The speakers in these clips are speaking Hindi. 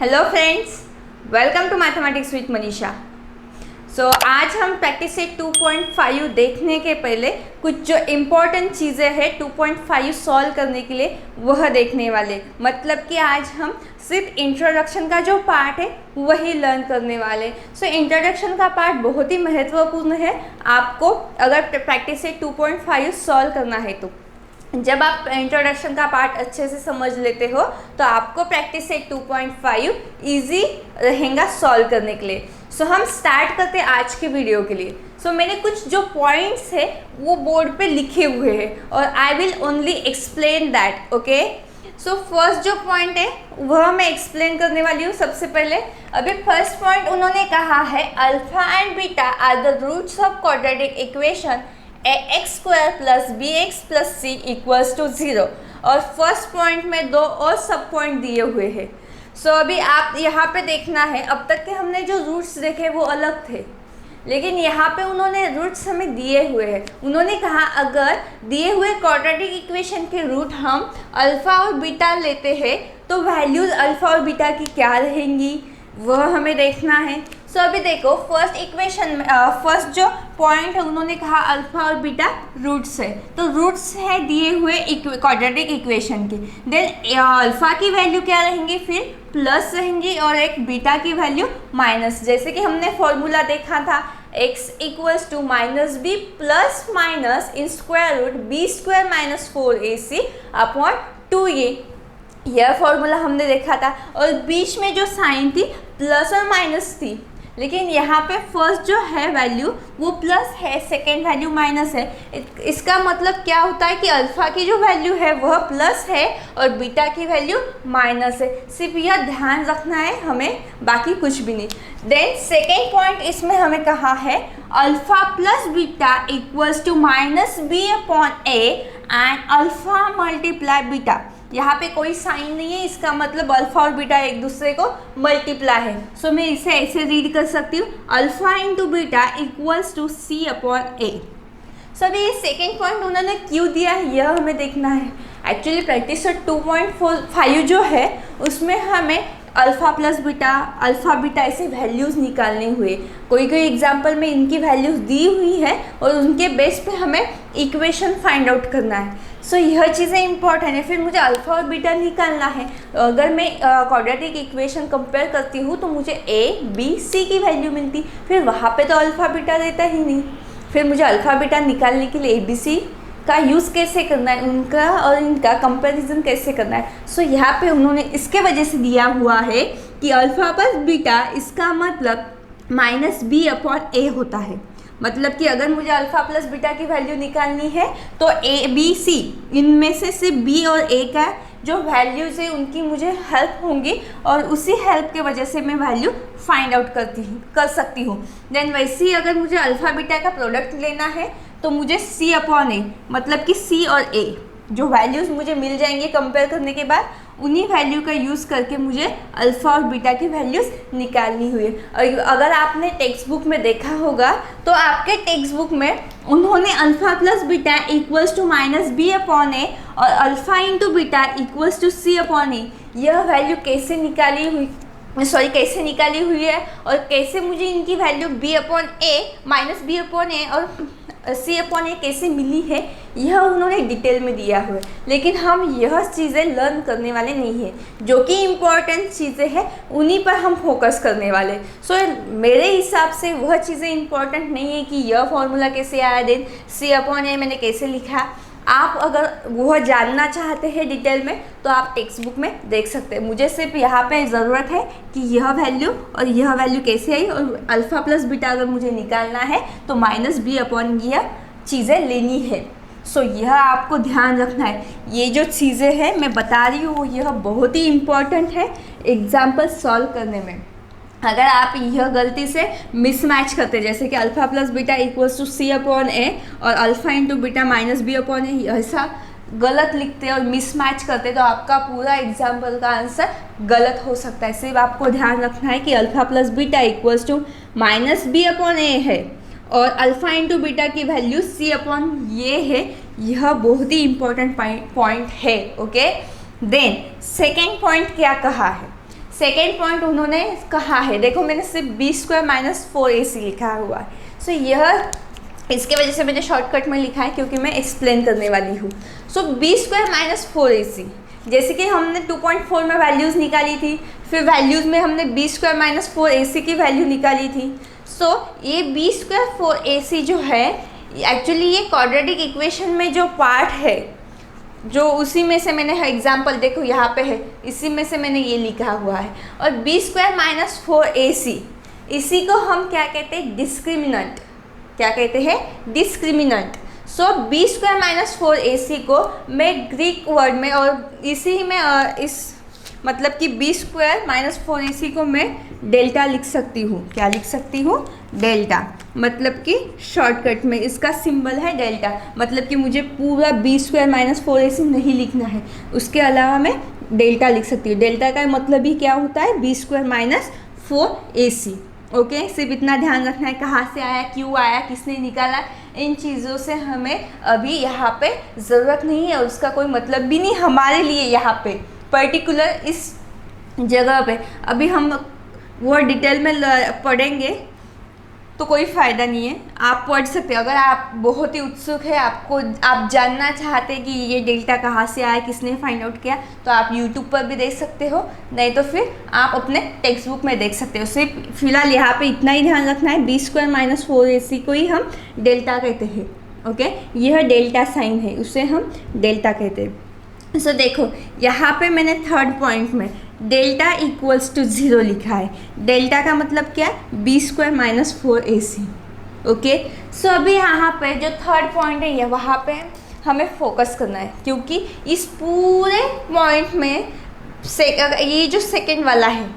Hello friends, welcome to mathematics with Manisha. आज हम प्रैक्टिस सेट 2.5 देखने के पहले कुछ जो इम्पोर्टेंट चीज़ें हैं 2.5 सॉल्व करने के लिए वह देखने वाले। मतलब कि आज हम सिर्फ इंट्रोडक्शन का जो पार्ट है वही लर्न करने वाले। इंट्रोडक्शन का पार्ट बहुत ही महत्वपूर्ण है आपको अगर प्रैक्टिस सेट 2.5 सॉल्व करना है तो। जब आप इंट्रोडक्शन का पार्ट अच्छे से समझ लेते हो तो आपको प्रैक्टिस सेट 2.5 इजी रहेगा सॉल्व करने के लिए। हम स्टार्ट करते हैं आज के वीडियो के लिए। मैंने कुछ जो पॉइंट्स है वो बोर्ड पे लिखे हुए हैं और I will only explain that. Okay, first जो पॉइंट है वह मैं एक्सप्लेन करने वाली हूँ। सबसे पहले अभी फर्स्ट पॉइंट उन्होंने कहा है alpha and beta are the roots of quadratic equation ax² + bx + c = 0। और फर्स्ट पॉइंट में दो और सब पॉइंट दिए हुए हैं। अभी आप यहाँ पे देखना है, अब तक के हमने जो रूट्स देखे वो अलग थे, लेकिन यहाँ पे उन्होंने रूट्स हमें दिए हुए हैं। उन्होंने कहा अगर दिए हुए क्वाड्रेटिक इक्वेशन के रूट हम अल्फ़ा और बीटा लेते हैं तो वैल्यूज़ अल्फ़ा और बीटा की क्या रहेंगी वह हमें देखना है। अभी देखो फर्स्ट इक्वेशन में फर्स्ट जो पॉइंट है उन्होंने कहा अल्फा और बीटा रूट्स है, तो रूट्स है दिए हुए क्वाड्रेटिक इक्वेशन के। देन अल्फा की वैल्यू क्या रहेंगी, फिर प्लस रहेंगी और एक बीटा की वैल्यू माइनस। जैसे कि हमने फॉर्मूला देखा था x = -b plus minus in square root b² - 4ac upon 2a, यह फॉर्मूला हमने देखा था। और बीच में जो साइन थी प्लस और माइनस थी, लेकिन यहाँ पे फर्स्ट जो है वैल्यू वो प्लस है, सेकेंड वैल्यू माइनस है। इसका मतलब क्या होता है कि अल्फ़ा की जो वैल्यू है वह प्लस है और बीटा की वैल्यू माइनस है। सिर्फ यह ध्यान रखना है हमें, बाकी कुछ भी नहीं। देन सेकेंड पॉइंट इसमें हमें कहा है alpha plus beta = -b/a and alpha multiply beta. यहाँ पे कोई साइन नहीं है, इसका मतलब अल्फ़ा और बीटा एक दूसरे को मल्टीप्लाई है। मैं इसे ऐसे रीड कर सकती हूँ अल्फ़ा × बीटा = c/a। अभी ये सेकेंड पॉइंट उन्होंने क्यों दिया है यह हमें देखना है। एक्चुअली प्रैक्टिस 2.5 जो है उसमें हमें alpha plus beta, alpha beta ऐसे वैल्यूज़ निकालने हुए। कोई कोई एग्जाम्पल में इनकी वैल्यूज़ दी हुई है और उनके बेस पे हमें इक्वेशन फाइंड आउट करना है। यह चीज़ें इंपॉर्टेंट है। फिर मुझे अल्फ़ा और बीटा निकालना है। अगर मैं क्वाड्रेटिक इक्वेशन कंपेयर करती हूँ तो मुझे a, b, c की वैल्यू मिलती, फिर वहाँ पे तो अल्फ़ा बीटा देता ही नहीं। फिर मुझे अल्फ़ा बीटा निकालने के लिए ABC का यूज़ कैसे करना है, उनका और इनका कंपैरिजन कैसे करना है। यहाँ पे उन्होंने इसके वजह से दिया हुआ है कि अल्फ़ा प्लस बीटा इसका मतलब -b/a होता है। मतलब कि अगर मुझे अल्फ़ा प्लस बीटा की वैल्यू निकालनी है तो a, b, c इनमें से सिर्फ b और a का जो वैल्यूज़ है उनकी मुझे हेल्प होंगी और उसी हेल्प के वजह से मैं वैल्यू फाइंड आउट कर सकती हूँ। देन वैसे ही अगर मुझे अल्फ़ा बीटा का प्रोडक्ट लेना है तो मुझे c/a मतलब कि c और a जो वैल्यूज़ मुझे मिल जाएंगे कंपेयर करने के बाद, उन्हीं वैल्यू का यूज़ करके मुझे अल्फ़ा और बीटा की वैल्यूज़ निकालनी हुई। और अगर आपने टेक्स्ट बुक में देखा होगा तो आपके टेक्स्ट बुक में उन्होंने अल्फ़ा प्लस बीटा = -b/a और अल्फ़ा × बीटा = c/a यह वैल्यू कैसे निकाली हुई है और कैसे मुझे इनकी वैल्यू b/a -b/a और c/a कैसे मिली है यह उन्होंने डिटेल में दिया हुआ है। लेकिन हम यह चीज़ें लर्न करने वाले नहीं हैं, जो कि इम्पॉर्टेंट चीज़ें हैं उन्हीं पर हम फोकस करने वाले। मेरे हिसाब से वह चीज़ें इम्पॉर्टेंट नहीं है कि यह फॉर्मूला कैसे आया, देन c/a मैंने कैसे लिखा। आप अगर वह जानना चाहते हैं डिटेल में तो आप टेक्स्ट बुक में देख सकते हैं। मुझे सिर्फ यहाँ पे ज़रूरत है कि यह वैल्यू और यह वैल्यू कैसे आई और अल्फ़ा प्लस बीटा अगर मुझे निकालना है तो -b/a यह चीज़ें लेनी है। यह आपको ध्यान रखना है। ये जो चीज़ें हैं मैं बता रही हूँ यह बहुत ही इम्पॉर्टेंट है एग्जाम्पल सॉल्व करने में। अगर आप यह गलती से मिसमैच करते, जैसे कि अल्फ़ा प्लस बीटा = c/a और अल्फ़ा × बीटा -b/a ऐसा गलत लिखते और मिसमैच करते तो आपका पूरा एग्जाम्पल का आंसर गलत हो सकता है। सिर्फ आपको ध्यान रखना है कि अल्फ़ा प्लस बीटा = -b/a है और अल्फ़ा × बीटा की वैल्यू c/a है। यह बहुत ही इम्पोर्टेंट पॉइंट है। ओके, देन सेकेंड पॉइंट क्या कहा है, सेकेंड पॉइंट उन्होंने कहा है, देखो मैंने सिर्फ बी स्क्वायर माइनस 4ac लिखा हुआ है। सो यह इसके वजह से मैंने शॉर्टकट में लिखा है क्योंकि मैं एक्सप्लेन करने वाली हूँ। सो बी स्क्वायर माइनस 4ac, जैसे कि हमने 2.4 में वैल्यूज़ निकाली थी, फिर वैल्यूज़ में हमने बी स्क्वायर माइनस 4ac की वैल्यू निकाली थी। सो ये बी स्क्वायर 4ac जो है एक्चुअली ये क्वाड्रेटिक इक्वेशन में जो पार्ट है, जो उसी में से मैंने एग्जाम्पल देखो यहाँ पे है, इसी में से मैंने ये लिखा हुआ है। और बी स्क्वायर माइनस 4ac इसी को हम क्या कहते हैं, डिस्क्रिमिनेंट। क्या कहते हैं, डिस्क्रिमिनेंट। सो बी स्क्वायर माइनस 4ac को मैं ग्रीक वर्ड में और इसी में इस मतलब कि बी स्क्वायर माइनस 4ac को मैं डेल्टा लिख सकती हूँ। क्या लिख सकती हूँ, डेल्टा। मतलब कि शॉर्टकट में इसका सिंबल है डेल्टा, मतलब कि मुझे पूरा बी स्क्वायर माइनस 4ac नहीं लिखना है, उसके अलावा मैं डेल्टा लिख सकती हूँ। डेल्टा का मतलब ही क्या होता है, B square minus 4ac। Okay, सिर्फ इतना ध्यान रखना है, कहाँ से आया, क्यों आया, किसने निकाला, इन चीज़ों से हमें अभी यहाँ पे ज़रूरत नहीं है, उसका कोई मतलब भी नहीं हमारे लिए यहाँ पे पर्टिकुलर इस जगह पे। अभी हम वो डिटेल में पढ़ेंगे तो कोई फ़ायदा नहीं है। आप पढ़ सकते हो, अगर आप बहुत ही उत्सुक है, आप जानना चाहते हैं कि ये डेल्टा कहाँ से आया, किसने फाइंड आउट किया, तो आप यूट्यूब पर भी देख सकते हो, नहीं तो फिर आप अपने टेक्स्ट बुक में देख सकते हो। सिर्फ फिलहाल यहाँ पे इतना ही ध्यान रखना है, बी स्क्वायर माइनस 4ac को ही हम डेल्टा कहते हैं। ओके, यह डेल्टा साइन है, उसे हम डेल्टा कहते हैं। सो देखो यहाँ पे मैंने थर्ड पॉइंट में डेल्टा इक्वल्स टू 0 लिखा है। डेल्टा का मतलब क्या है, B square minus 4ac। Okay, so अभी यहाँ पे जो थर्ड पॉइंट है, ये वहाँ पे हमें फोकस करना है, क्योंकि इस पूरे पॉइंट में ये जो सेकेंड वाला है,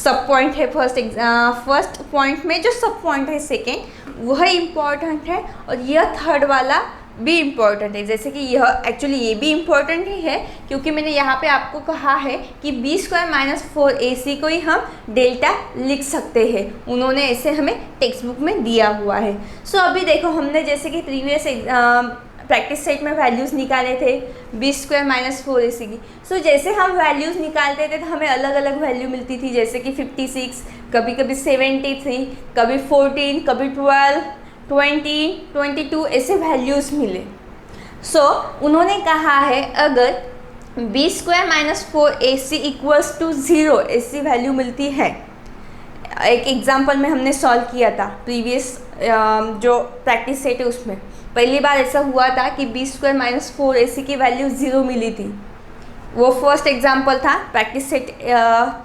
सब पॉइंट है, फर्स्ट पॉइंट में जो सब पॉइंट है सेकेंड, वह इम्पॉर्टेंट है, और यह थर्ड वाला भी इम्पॉर्टेंट है। जैसे कि यह एक्चुअली ये भी इम्पॉर्टेंट ही है, क्योंकि मैंने यहाँ पे आपको कहा है कि बी स्क्वायर माइनस 4ac को ही हम डेल्टा लिख सकते हैं, उन्होंने ऐसे हमें टेक्स्ट बुक में दिया हुआ है। सो अभी देखो हमने जैसे कि प्रीवियस प्रैक्टिस सेट में वैल्यूज़ निकाले थे बी स्क्वायर माइनस 4ac की। सो जैसे हम वैल्यूज़ निकालते थे तो हमें अलग अलग वैल्यू मिलती थी, जैसे कि 56, कभी कभी 73, कभी 14, कभी 12, 20, 22 ऐसे वैल्यूज़ मिले। सो उन्होंने कहा है अगर B square minus 4ac equals to 0 ऐसी वैल्यू मिलती है, एक एग्जांपल में हमने सॉल्व किया था प्रीवियस जो प्रैक्टिस सेट है उसमें, पहली बार ऐसा हुआ था कि बी स्क्वायर माइनस 4ac की वैल्यू 0 मिली थी। वो फर्स्ट एग्जांपल था प्रैक्टिस सेट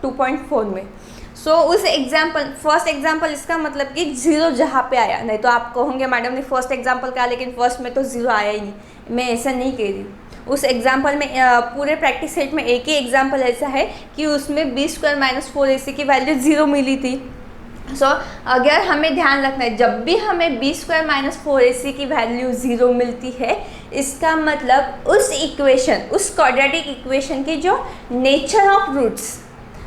2.4 में। सो उस फर्स्ट एग्जाम्पल इसका मतलब कि 0 जहाँ पे आया, नहीं तो आप कहोगे मैडम ने फर्स्ट एग्जाम्पल कहा लेकिन फर्स्ट में तो 0 आया ही नहीं, मैं ऐसा नहीं कह रही। उस एग्जाम्पल में पूरे प्रैक्टिस सेट में एक ही एग्जाम्पल ऐसा है कि उसमें बी स्क्वायर माइनस 4ac की वैल्यू 0 मिली थी। सो अगर हमें ध्यान रखना है, जब भी हमें बी स्क्वायर माइनस 4ac की वैल्यू 0 मिलती है, इसका मतलब उस इक्वेशन, उस क्वाड्रेटिक इक्वेशन की जो नेचर ऑफ रूट्स,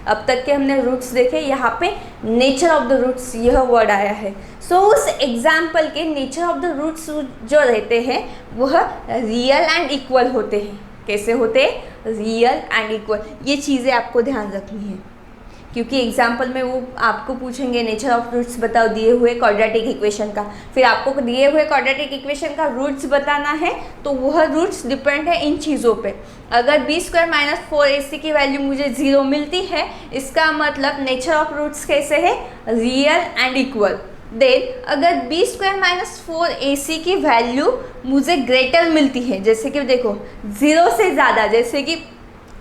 अब तक के हमने रूट्स देखे, यहाँ पे नेचर ऑफ द रूट्स यह वर्ड आया है। सो उस एग्जाम्पल के नेचर ऑफ द रूट्स जो रहते हैं वह रियल एंड इक्वल होते हैं। कैसे होते हैं, रियल एंड इक्वल। ये चीज़ें आपको ध्यान रखनी है, क्योंकि एग्जाम्पल में वो आपको पूछेंगे नेचर ऑफ रूट्स बताओ दिए हुए क्वाड्रेटिक इक्वेशन का, फिर आपको दिए हुए क्वाड्रेटिक इक्वेशन का रूट्स बताना है, तो वह रूट्स डिपेंड है इन चीज़ों पे। अगर बी स्क्वायर माइनस 4ac की वैल्यू मुझे 0 मिलती है, इसका मतलब नेचर ऑफ रूट्स कैसे है, रियल एंड इक्वल। देन अगर बी स्क्वायर माइनस 4ac की वैल्यू मुझे ग्रेटर मिलती है, जैसे कि देखो 0 से ज़्यादा, जैसे कि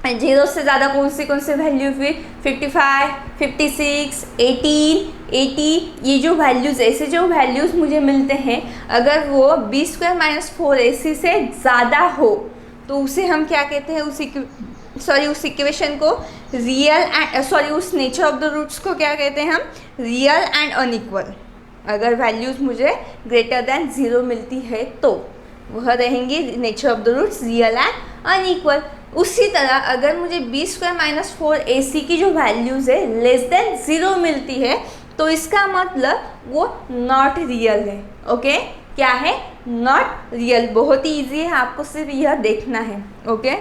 0 से ज़्यादा कौन सी वैल्यू, फिर 55, 56, 18, 80, ये जो वैल्यूज़, ऐसे जो वैल्यूज़ मुझे मिलते हैं, अगर वो बी स्क्वायर माइनस 4ac से ज़्यादा हो तो उसे हम क्या कहते हैं, उस इक्वेशन को रियल एंड उस नेचर ऑफ द रूट्स को क्या कहते हैं हम, रियल एंड अनइक्वल। अगर वैल्यूज़ मुझे ग्रेटर देन 0 मिलती है तो वह रहेंगी nature of the roots real and unequal. उसी तरह अगर मुझे बी स्क्वायर माइनस 4ac की जो वैल्यूज़ है लेस देन 0 मिलती है, तो इसका मतलब वो नॉट रियल है। ओके, क्या है, नॉट रियल। बहुत ही ईजी है, आपको सिर्फ यह देखना है। ओके,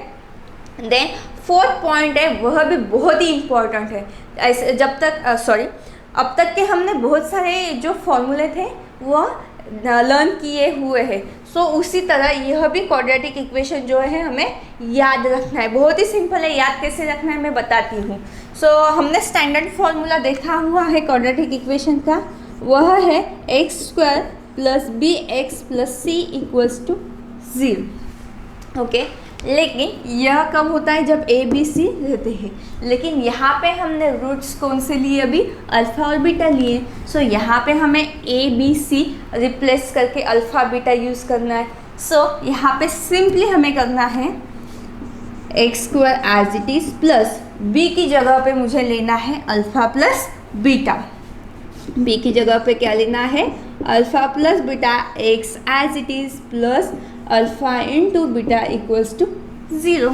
देन फोर्थ पॉइंट है वह भी बहुत ही इम्पॉर्टेंट है। ऐसे जब तक अब तक के हमने बहुत सारे जो फॉर्मूले थे वह लर्न किए हुए हैं। सो उसी तरह यह भी क्वाड्रेटिक इक्वेशन जो है हमें याद रखना है। बहुत ही सिंपल है, याद कैसे रखना है मैं बताती हूँ। सो हमने स्टैंडर्ड फार्मूला देखा हुआ है क्वाड्रेटिक इक्वेशन का, वह है x² + bx + c = 0। ओके, लेकिन यह कब होता है जब a b c रहते हैं। लेकिन यहाँ पे हमने रूट्स कौन से लिए, अभी अल्फ़ा और बीटा लिए। सो यहाँ पे हमें a b c रिप्लेस करके अल्फ़ा बीटा यूज़ करना है। सो यहाँ पे सिंपली हमें करना है x² as it is plus b की जगह पे मुझे लेना है अल्फ़ा प्लस बीटा। b की जगह पे क्या लेना है, alpha plus beta, x as it is plus alpha into beta equals to 0।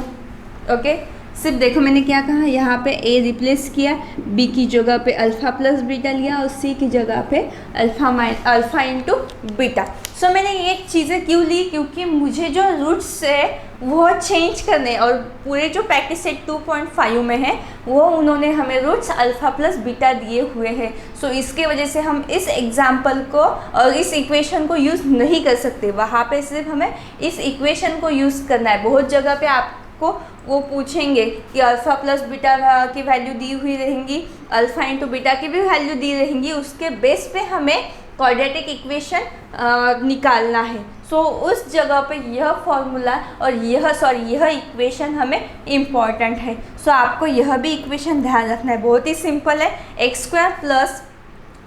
Okay, सिर्फ देखो मैंने क्या कहा, यहाँ पे a रिप्लेस किया, b की जगह पे अल्फ़ा प्लस बीटा लिया और c की जगह पे अल्फ़ा इंटू बीटा। सो मैंने ये चीज़ें क्यों ली, क्योंकि मुझे जो रूट्स है वो चेंज करने, और पूरे जो प्रैक्टिस सेट 2.5 में है वो उन्होंने हमें रूट्स अल्फ़ा प्लस बीटा दिए हुए हैं। सो इसके वजह से हम इस एग्जाम्पल को और इस इक्वेशन को यूज़ नहीं कर सकते। वहाँ पे सिर्फ हमें इस इक्वेशन को यूज़ करना है। बहुत जगह पे आपको वो पूछेंगे कि अल्फ़ा प्लस बीटा की वैल्यू दी हुई रहेंगी, अल्फ़ा इंटू बीटा की भी वैल्यू दी रहेंगी, उसके बेस पे हमें क्वाड्रेटिक इक्वेशन निकालना है। सो उस जगह पे यह फॉर्मूला और यह इक्वेशन हमें इम्पॉर्टेंट है। सो आपको यह भी इक्वेशन ध्यान रखना है, बहुत ही सिंपल है। x² plus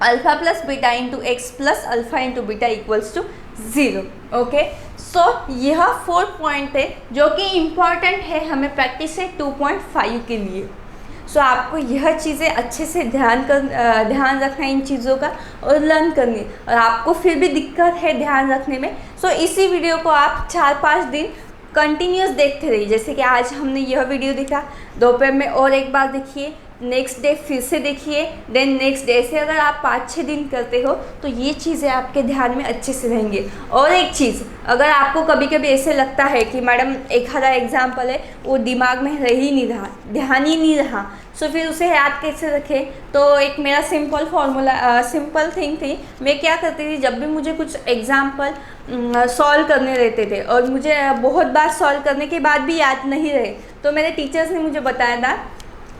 alpha plus beta into x plus alpha into beta equals to 0। Okay, so यह 4 पॉइंट है जो कि इम्पॉर्टेंट है हमें प्रैक्टिस से 2.5 के लिए। सो आपको यह चीज़ें अच्छे से ध्यान रखना है इन चीज़ों का और लर्न करनी। और आपको फिर भी दिक्कत है ध्यान रखने में, सो इसी वीडियो को आप 4-5 दिन कंटिन्यूस देखते रहिए। जैसे कि आज हमने यह वीडियो देखा, दोपहर में और एक बार देखिए, नेक्स्ट डे फिर से देखिए, देन नेक्स्ट डे। ऐसे अगर आप 5-6 दिन करते हो तो ये चीज़ें आपके ध्यान में अच्छे से रहेंगे। और एक चीज़, अगर आपको कभी कभी ऐसे लगता है कि मैडम एक आधा एग्जाम्पल है वो दिमाग में रह ही नहीं रहा, ध्यान ही नहीं रहा, सो फिर उसे याद कैसे रखें। तो एक मेरा सिंपल थिंग थी, मैं क्या करती थी, जब भी मुझे कुछ एग्जाम्पल सॉल्व करने रहते थे और मुझे बहुत बार सॉल्व करने के बाद भी याद नहीं रहे, तो मेरे टीचर्स ने मुझे बताया था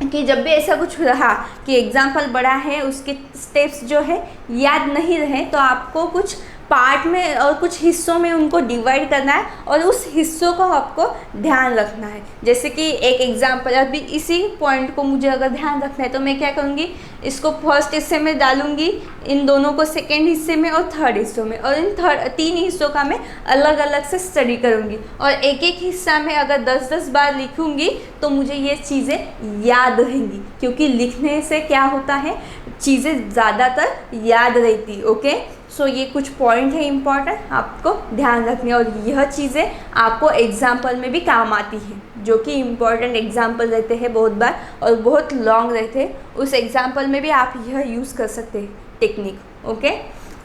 कि जब भी ऐसा कुछ रहा कि एग्जाम्पल बड़ा है, उसके स्टेप्स जो है याद नहीं रहे, तो आपको कुछ पार्ट में और कुछ हिस्सों में उनको डिवाइड करना है और उस हिस्सों को आपको ध्यान रखना है। जैसे कि एक एग्जाम्पल, अभी इसी पॉइंट को मुझे अगर ध्यान रखना है तो मैं क्या करूँगी, इसको फर्स्ट हिस्से में डालूँगी, इन दोनों को सेकेंड हिस्से में और थर्ड हिस्सों में, और इन 3 हिस्सों का मैं अलग अलग से स्टडी करूँगी। और एक एक हिस्सा में अगर 10-10 बार लिखूँगी तो मुझे ये चीज़ें याद रहेंगी, क्योंकि लिखने से क्या होता है, चीज़ें ज़्यादातर याद रहती। ओके, सो ये कुछ पॉइंट है इम्पॉर्टेंट, आपको ध्यान रखने, और यह चीज़ें आपको एग्जाम्पल में भी काम आती हैं, जो कि इम्पॉर्टेंट एग्जाम्पल रहते हैं बहुत बार और बहुत लॉन्ग रहते हैं। उस एग्जाम्पल में भी आप यह यूज़ कर सकते हैं टेक्निक। ओके,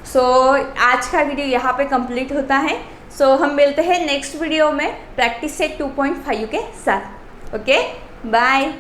सो आज का वीडियो यहाँ पे कंप्लीट होता है। सो हम मिलते हैं नेक्स्ट वीडियो में प्रैक्टिस सेट 2.5 के साथ। Okay, bye.